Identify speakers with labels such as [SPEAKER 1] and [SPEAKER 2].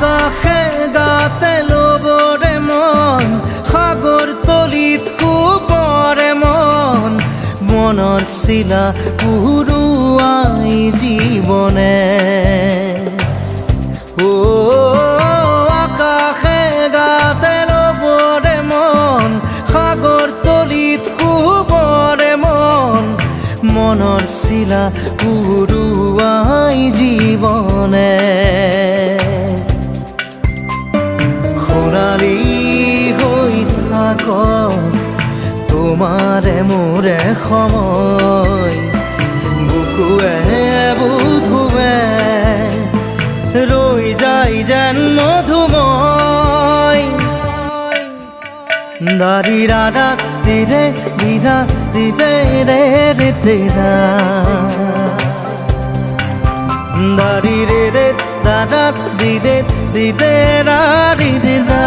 [SPEAKER 1] আকাশে গাতে ল'বৰে মন সাগৰ তলিত শুবৰে মন মনৰ চিলা উৰুৱাই জীৱনে আকাশে গাতে ল'বৰে মন সাগৰ তলিত শুবৰে মন মনৰ চিলা উৰুৱাই জীৱনে খৰালি হৈ থাক তোমাৰে মোৰে সময় বুকুৱে বুকুৱে ৰৈ যায় যেন মধুময় দাৰি ৰাধা দিদে দিদা দিদে ৰে ৰে দিদা দাৰি ৰে ৰে দাদা দিদে দিদে ৰা দিদা